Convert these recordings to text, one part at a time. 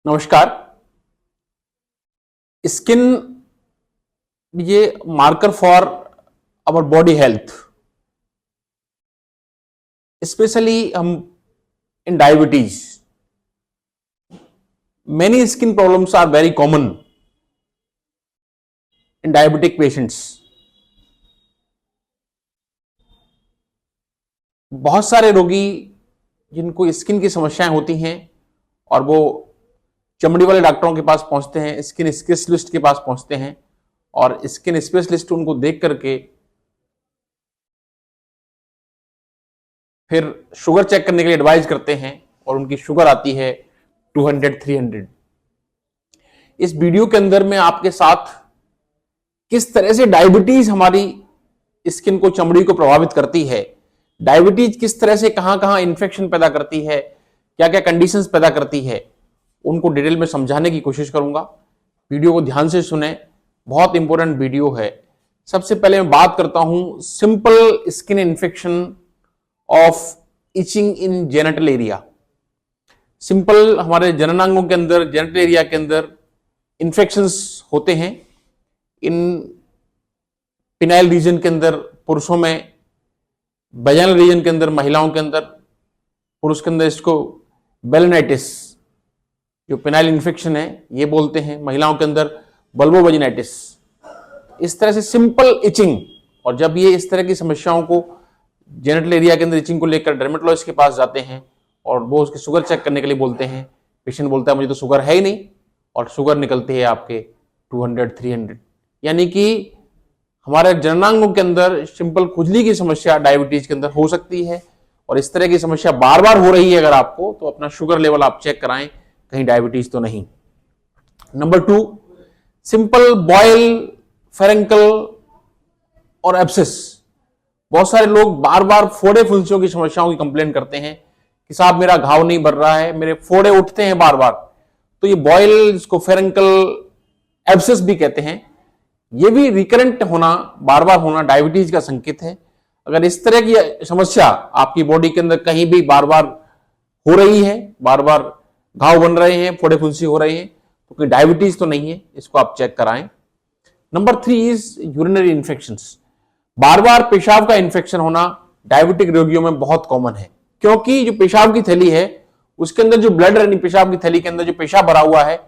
नमस्कार। स्किन ये marker for our body health, specially हम in diabetes many skin problems are very common in diabetic patients. बहुत सारे रोगी जिनको स्किन की समस्याएं होती हैं और वो चमड़ी वाले डॉक्टरों के पास पहुंचते हैं, स्किन स्पेशलिस्ट के पास पहुंचते हैं और स्किन स्पेशलिस्ट उनको देख करके फिर शुगर चेक करने के लिए एडवाइज करते हैं और उनकी शुगर आती है 200-300। इस वीडियो के अंदर मैं आपके साथ किस तरह से डायबिटीज हमारी स्किन को, चमड़ी को प्रभावित करती है, डायबिटीज किस तरह से कहां कहां इंफेक्शन पैदा करती है, क्या क्या कंडीशंस पैदा करती है, उनको डिटेल में समझाने की कोशिश करूंगा। वीडियो को ध्यान से सुने, बहुत इंपॉर्टेंट वीडियो है। सबसे पहले मैं बात करता हूं simple skin infection of itching in genital area. Simple हमारे जननांगों के अंदर, जेनिटल एरिया के अंदर इंफेक्शंस होते हैं। इन पिनाइल रीजन के अंदर पुरुषों में, वेजाइनल रीजन के अंदर महिलाओं के अंदर, पुरुष के अंदर इसको बेलेनाइटिस जो पिनाइल इन्फेक्शन है ये बोलते हैं, महिलाओं के अंदर बल्बोवेजिनाइटिस। इस तरह से सिंपल इचिंग, और जब ये इस तरह की समस्याओं को जेनिटल एरिया के अंदर इचिंग को लेकर डर्मेटोलॉजिस्ट के पास जाते हैं और वो उसके शुगर चेक करने के लिए बोलते हैं, पेशेंट बोलता है मुझे तो शुगर है ही नहीं और शुगर निकलती है आपके 200-300। यानी कि हमारे जननांगों के अंदर सिंपल खुजली की समस्या डायबिटीज के अंदर हो सकती है और इस तरह की समस्या बार बार हो रही है अगर आपको, तो अपना शुगर लेवल आप चेक कराएं, कहीं डायबिटीज तो नहीं। नंबर 2, सिंपल बॉयल, फेरेंकल और एब्सेस। बहुत सारे लोग बार बार फोड़े फुंसियों की समस्याओं की कंप्लेन करते हैं कि साहब मेरा घाव नहीं भर रहा है, मेरे फोड़े उठते हैं बार बार। तो ये बॉयल, इसको फेरेंकल, एब्सेस भी कहते हैं, ये भी रिकरेंट होना, बार बार होना डायबिटीज का संकेत है। अगर इस तरह की समस्या आपकी बॉडी के अंदर कहीं भी बार बार हो रही है, बार बार घाव बन रहे हैं, फोड़े फुंसी हो रही हैं, तो कोई डायबिटीज तो नहीं है, इसको आप चेक कराएं। Number 3 is urinary infections. बार बार पेशाब का इन्फेक्शन होना डायबिटिक रोगियों में बहुत कॉमन है, क्योंकि जो पेशाब की थैली है उसके अंदर जो ब्लड, यानी पेशाब की थैली के अंदर जो पेशाब भरा हुआ है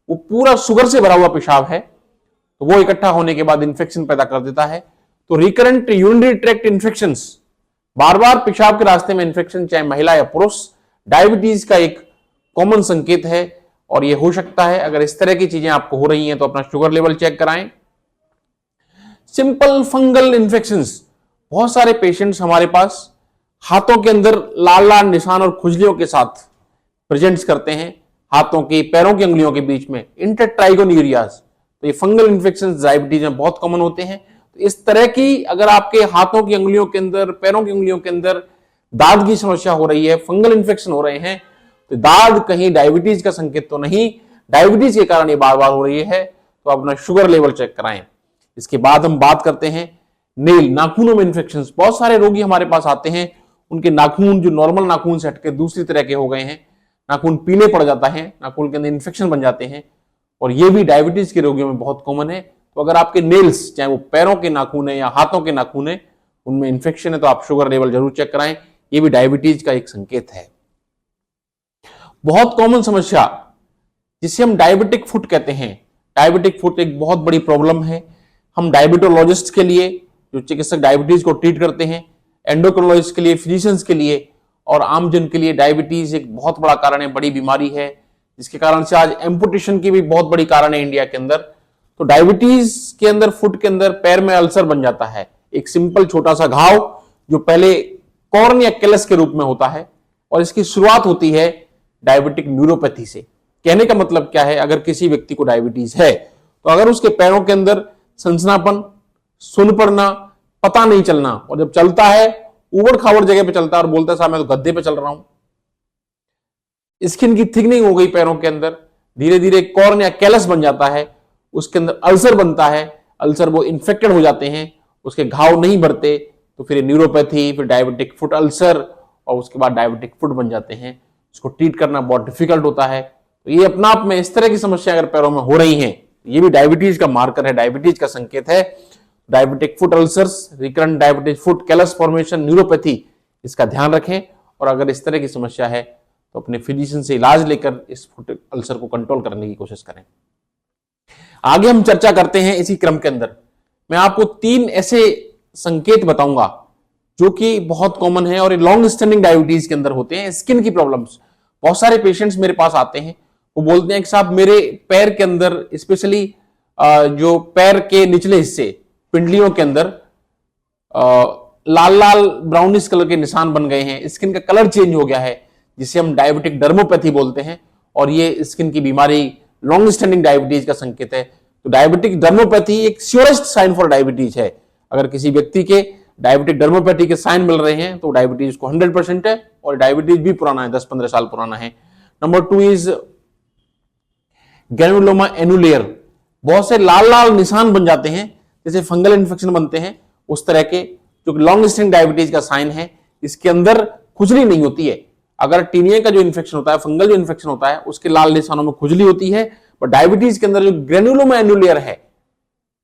वो पूरा शुगर से भरा हुआ पेशाब है, तो वो इकट्ठा होने के बाद इंफेक्शन पैदा कर देता है। तो रिकरेंट यूरिनरी ट्रैक्ट इन्फेक्शंस, बार बार पेशाब के रास्ते में इंफेक्शन, चाहे महिला या पुरुष, डायबिटीज का एक कॉमन संकेत है और ये हो सकता है। अगर इस तरह की चीजें आपको हो रही हैं तो अपना शुगर लेवल चेक कराएं। सिंपल फंगल इन्फेक्शंस, बहुत सारे पेशेंट्स हमारे पास हाथों के अंदर लाल लाल निशान और खुजलियों के साथ प्रेजेंट्स करते हैं, हाथों की, पैरों की अंगुलियों के बीच में इंटरट्राइगोन्यूरियाज। तो ये फंगल इन्फेक्शंस डायबिटीज में बहुत कॉमन होते हैं। तो इस तरह की अगर आपके हाथों की अंगुलियों के अंदर, पैरों की अंगुलियों के अंदर दाद की समस्या हो रही है, फंगल इन्फेक्शन हो रहे हैं, तो दाद कहीं डायबिटीज का संकेत तो नहीं, डायबिटीज के कारण ये बार बार हो रही है, तो अपना शुगर लेवल चेक कराएं। इसके बाद हम बात करते हैं नेल, नाखूनों में इन्फेक्शंस। बहुत सारे रोगी हमारे पास आते हैं, उनके नाखून जो नॉर्मल नाखून से हटके दूसरी तरह के हो गए हैं, नाखून पीले पड़ जाता है, नाखून के अंदर इन्फेक्शन बन जाते हैं, और ये भी डायबिटीज के रोगियों में बहुत कॉमन है। तो अगर आपके नेल्स, चाहे वो पैरों के नाखून है या हाथों के नाखून है, उनमें इन्फेक्शन है तो आप शुगर लेवल जरूर चेक कराएं, ये भी डायबिटीज का एक संकेत है। बहुत कॉमन समस्या जिसे हम डायबिटिक फुट कहते हैं, डायबिटिक फुट एक बहुत बड़ी प्रॉब्लम है। हम डायबिटोलॉजिस्ट के लिए, जो चिकित्सक डायबिटीज को ट्रीट करते हैं, एंडोक्रिनोलॉजिस्ट के लिए, फिजिशियंस के लिए और आमजन के लिए डायबिटीज एक बहुत बड़ा कारण है, बड़ी बीमारी है, जिसके कारण से आज एम्पुटेशन की भी बहुत बड़ी कारण है इंडिया के अंदर। तो डायबिटीज के अंदर, फुट के अंदर पैर में अल्सर बन जाता है, एक सिंपल छोटा सा घाव जो पहले कॉर्न या कैलस के रूप में होता है, और इसकी शुरुआत होती है डायबिटिक न्यूरोपैथी से। कहने का मतलब क्या है, अगर किसी व्यक्ति को डायबिटीज है तो अगर उसके पैरों के अंदर सनसनापन, सुन पड़ना, पता नहीं चलना, और जब चलता है ऊबड़ खाबड़ जगह पे चलता है और बोलता है साहब मैं तो गद्दे पे चल रहा हूं, स्किन की थिकनिंग हो गई पैरों के अंदर, धीरे धीरे कॉर्न या कैलस बन जाता है, उसके अंदर अल्सर बनता है, अल्सर वो इन्फेक्टेड हो जाते हैं, उसके घाव नहीं भरते, तो फिर न्यूरोपैथी, फिर डायबिटिक फुट अल्सर, और उसके बाद डायबिटिक फुट बन जाते हैं। इसको ट्रीट करना बहुत डिफिकल्ट होता है, तो ये अपना आप में इस तरह की समस्या अगर पैरों में हो रही हैं, ये भी डायबिटीज का मार्कर है, डायबिटीज का संकेत है। Diabetic foot ulcers, recurrent diabetes foot callus formation, neuropathy, इसका ध्यान रखें। और अगर इस तरह की समस्या है तो अपने फिजिशियन से इलाज लेकर इस फुट अल्सर को कंट्रोल करने की कोशिश करें। आगे हम चर्चा करते हैं इसी क्रम के अंदर। मैं आपको 3 ऐसे संकेत बताऊंगा जो कि बहुत कॉमन है और लॉन्ग स्टैंडिंग डायबिटीज के अंदर होते हैं। स्किन की प्रॉब्लम्स, बहुत सारे पेशेंट्स मेरे पास आते हैं, वो बोलते हैं कि साहब मेरे पैर के अंदर, स्पेशली जो पैर के निचले हिस्से, पिंडलियों के अंदर लाल लाल ब्राउनिश कलर के निशान बन गए हैं, स्किन का कलर चेंज हो गया है, जिसे हम डायबिटिक डर्मोपैथी बोलते हैं। और ये स्किन की बीमारी लॉन्ग स्टैंडिंग डायबिटीज का संकेत है। तो डायबिटिक डर्मोपैथी एक श्योरेस्ट साइन फॉर डायबिटीज है। अगर किसी व्यक्ति के डायबिटिक डर्मोपैथी के साइन मिल रहे हैं तो डायबिटीज को 100% है, और डायबिटीज भी पुराना है, 10-15 साल पुराना है। Number 2 is granuloma annulare. बहुत से लाल लाल निशान बन जाते हैं, जैसे फंगल इन्फेक्शन बनते हैं उस तरह के, जो लॉन्ग स्टैंडिंग डायबिटीज का साइन है। इसके अंदर खुजली नहीं होती है। अगर टीनिया का जो इन्फेक्शन होता है, फंगल जो इन्फेक्शन होता है, उसके लाल निशानों में खुजली होती है। पर डायबिटीज के अंदर जो ग्रैनुलोमा एनुलेयर है,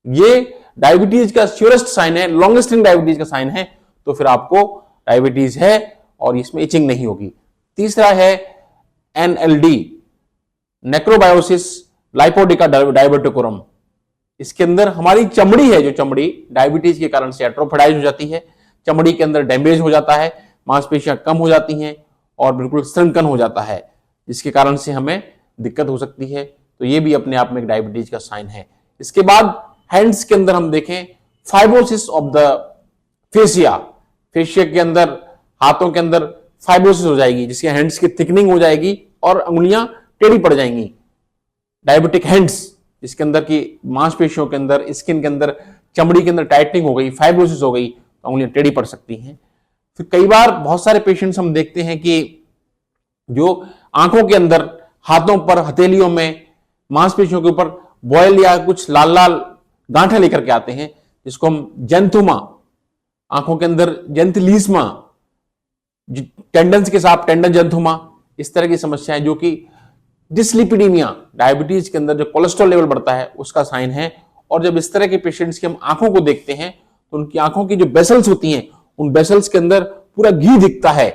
ये डायबिटीज का श्योरेस्ट साइन है, लॉन्ग स्टैंडिंग डायबिटीज का साइन है। तो फिर आपको डायबिटीज है और इसमें इचिंग नहीं होगी। तीसरा है एनएलडी, नेक्रोबायोसिस लाइपोडिका डायबिटिकोरम। इसके अंदर हमारी चमड़ी है, जो चमड़ी डायबिटीज के कारण से एट्रोफाइडाइज हो जाती है, चमड़ी के अंदर डैमेज हो जाता है, मांसपेशियां कम हो जाती हैं और बिल्कुल श्रंकन हो जाता है, जिसके कारण से हमें दिक्कत हो सकती है। तो ये भी अपने आप में एक डायबिटीज का साइन है। इसके बाद हैंड्स के अंदर हम देखें, fibrosis of the fascia, fascia के अंदर, हाथों के अंदर फाइब्रोसिस हो जाएगी, जिसके हैंड्स की थिकनिंग हो जाएगी और अंगुलियां टेढ़ी पड़ जाएंगी। डायबिटिक हैंड्स, जिसके अंदर की मांसपेशियों के अंदर, स्किन के अंदर, चमड़ी के अंदर टाइटनिंग हो गई, फाइब्रोसिस हो गई, तो अंगुलियां टेढ़ी पड़ सकती हैं। फिर कई बार बहुत सारे पेशेंट्स हम देखते हैं कि जो आंखों के अंदर, हाथों पर, हथेलियों में, मांसपेशियों के ऊपर बॉयल या कुछ लाल लाल गांठें लेकर के आते हैं, जिसको हम जेंथुमा, आंखों के अंदर जेंथलीस्मा, टेंडन्स के साथ टेंडन जेंथुमा, इस तरह की समस्याएं, जो कि डिसलिपिडीमिया, डायबिटीज के अंदर जो कोलेस्ट्रॉल लेवल बढ़ता है उसका साइन है। और जब इस तरह के पेशेंट्स की हम आंखों को देखते हैं तो उनकी आंखों की जो बेसल्स होती हैं, उन बेसल्स के अंदर पूरा घी दिखता है,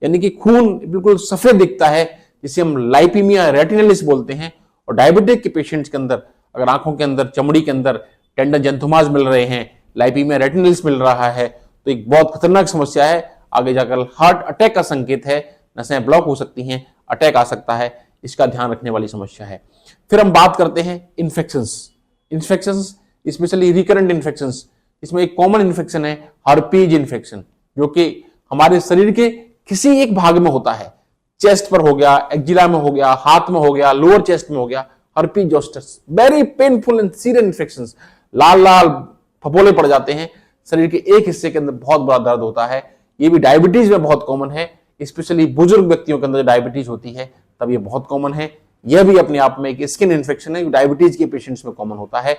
यानी कि खून बिल्कुल सफेद दिखता है, जिसे हम लाइपीमिया रेटिनलिस बोलते हैं। और डायबिटिक के पेशेंट्स के अंदर अगर आंखों के अंदर, चमड़ी के अंदर टेंडन जेंथोमास मिल रहे हैं, लाइपीमिया रेटिनलिस मिल रहा है, तो एक बहुत खतरनाक समस्या है। आगे जाकर हार्ट अटैक का संकेत है, नसें ब्लॉक हो सकती हैं, अटैक आ सकता है, इसका ध्यान रखने वाली समस्या है। फिर हम बात करते हैं इन्फेक्शंस, स्पेशली रिकरेंट इन्फेक्शंस। इसमें एक कॉमन इन्फेक्शन है हर्पीज इन्फेक्शन, जो कि हमारे शरीर के किसी एक भाग में होता है, चेस्ट पर हो गया, एक्जिला में हो गया, हाथ में हो गया, लोअर चेस्ट में हो गया, herpes zoster, very painful and serious infections. लाल लाल फपोले पड़ जाते हैं, शरीर के एक हिस्से के अंदर बहुत बड़ा दर्द होता है। ये भी डायबिटीज में बहुत कॉमन है, स्पेशली बुजुर्ग व्यक्तियों के अंदर डायबिटीज होती है तब ये बहुत कॉमन है। यह भी अपने आप में एक स्किन इन्फेक्शन है, डायबिटीज के पेशेंट्स में कॉमन होता है।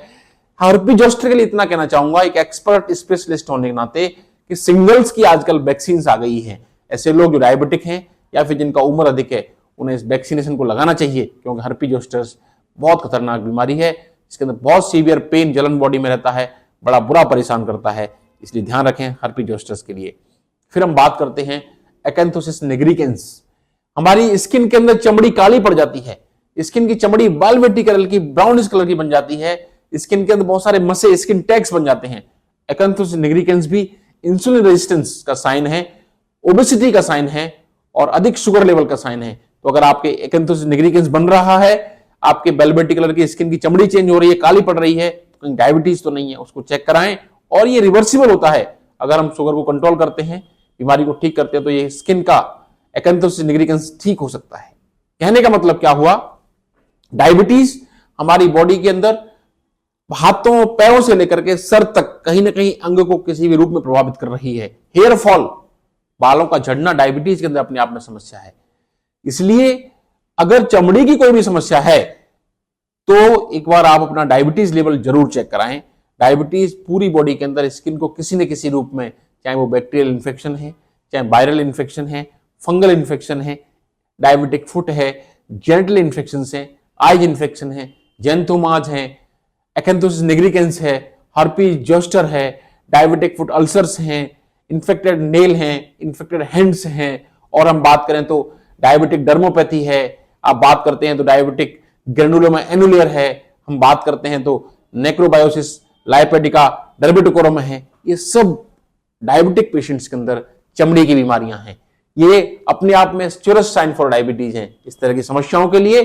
हर्पीज जोस्टर के लिए इतना कहना चाहूंगा, एक एक्सपर्ट स्पेशलिस्ट होने के नाते, कि सिंगल्स की आजकल वैक्सीन आ गई है। ऐसे लोग जो डायबिटिक हैं या फिर जिनका उम्र अधिक है, उन्हें इस वैक्सीनेशन को लगाना चाहिए, क्योंकि हर्पीज जोस्टर बहुत खतरनाक बीमारी है। इसके अंदर बहुत सीवियर पेन, जलन बॉडी में रहता है, बड़ा बुरा परेशान करता है, इसलिए ध्यान रखें हर्पीज जोस्टर के लिए। फिर हम बात करते हैं एकैंथोसिस निग्रिकेंस। हमारी स्किन के अंदर चमड़ी काली पड़ जाती है, स्किन की चमड़ी वेलवेटी कलर की, ब्राउनिश कलर की बन जाती है, स्किन के अंदर बहुत सारे मसे, स्किन टैग्स बन जाते हैं। एकैंथोसिस निग्रिकेंस भी इंसुलिन रेजिस्टेंस का साइन है, ओबेसिटी का साइन है और अधिक शुगर लेवल का साइन है। तो अगर आपके एकैंथोसिस निग्रिकेंस बन रहा है, आपके वेलवेटी कलर की स्किन की चमड़ी चेंज हो रही है, काली पड़ रही है, तो डायबिटीज तो नहीं है, उसको चेक कराएं। और ये रिवर्सिबल होता है, अगर हम शुगर को कंट्रोल करते हैं, बीमारी को ठीक करते हैं, तो ये स्किन का एकैंथोसिस निग्रिकेंस ठीक हो सकता है। कहने का मतलब क्या हुआ, डायबिटीज हमारी बॉडी के अंदर हाथों पैरों से लेकर के सर तक कहीं ना कहीं अंग को किसी भी रूप में प्रभावित कर रही है। हेयर फॉल, बालों का झड़ना डायबिटीज के अंदर अपने आप में समस्या है। इसलिए अगर चमड़ी की कोई भी समस्या है तो एक बार आप अपना डायबिटीज लेवल जरूर चेक कराएं। डायबिटीज पूरी बॉडी के अंदर स्किन को किसी न किसी रूप में, चाहे वो बैक्टीरियल इन्फेक्शन है, चाहे वायरल इन्फेक्शन है, फंगल इन्फेक्शन है, डायबिटिक फुट है, जेनिटल इन्फेक्शन है, आइज इन्फेक्शन है, जेंथोमाज है, एक्यांथोसिस निग्रिकेंस है, हर्पीज जोस्टर है, डायबिटिक फुट अल्सर्स हैं, इन्फेक्टेड नेल हैं, इन्फेक्टेड हैंड्स हैं, और हम बात करें तो डायबिटिक डर्मोपैथी है, आप बात करते हैं तो डायबिटिक ग्रेनुलोमा एनुलियर है, हम बात करते हैं तो नेक्रोबायोसिस लाइपेडिका डर्बिटोकोरम है। ये सब डायबिटिक पेशेंट्स के अंदर चमड़ी की बीमारियां हैं। ये अपने आप में स्यूरस साइन फॉर डायबिटीज हैं। इस तरह की समस्याओं के लिए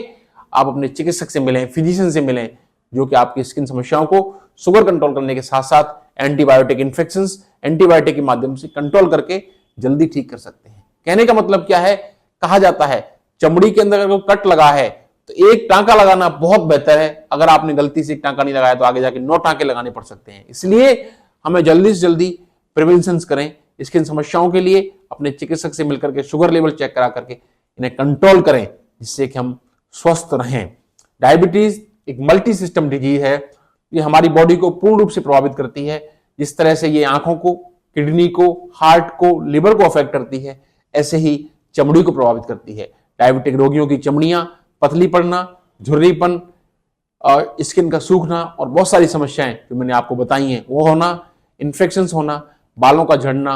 आप अपने चिकित्सक से मिलें, फिजिशियन से मिलें, जो कि आपकी स्किन समस्याओं को शुगर कंट्रोल करने के साथ साथ एंटीबायोटिक इन्फेक्शंस, एंटीबायोटिक के माध्यम से कंट्रोल करके जल्दी ठीक कर सकते हैं। कहने का मतलब क्या है, कहा जाता है चमड़ी के अंदर अगर कट लगा है तो एक टांका लगाना बहुत बेहतर है। अगर आपने गलती से एक टांका नहीं लगाया तो आगे जाके 9 टांके लगाने पड़ सकते हैं। इसलिए हमें जल्दी से जल्दी प्रिवेंशन करें स्किन समस्याओं के लिए, अपने चिकित्सक से मिलकर के शुगर लेवल चेक करा करके इन्हें कंट्रोल करें, जिससे कि हम स्वस्थ रहें। डायबिटीज एक मल्टी सिस्टम डिजीज है, ये हमारी बॉडी को पूर्ण रूप से प्रभावित करती है। जिस तरह से ये आंखों को, किडनी को, हार्ट को, लिवर को अफेक्ट करती है, ऐसे ही चमड़ी को प्रभावित करती है। डायबिटिक रोगियों की चमड़ियां पतली पड़ना, झुर्रीपन और स्किन का सूखना और बहुत सारी समस्याएं जो मैंने आपको बताई हैं वो होना, इन्फेक्शंस होना, बालों का झड़ना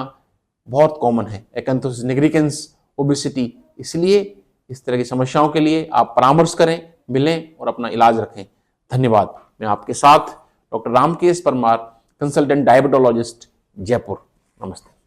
बहुत कॉमन है, एक्यांथोसिस निग्रिकेंस, ओबेसिटी। इसलिए इस तरह की समस्याओं के लिए आप परामर्श करें, मिलें और अपना इलाज रखें। धन्यवाद। मैं आपके साथ doctor Ramkesh Parmar, consultant diabetologist, Jaipur. नमस्ते।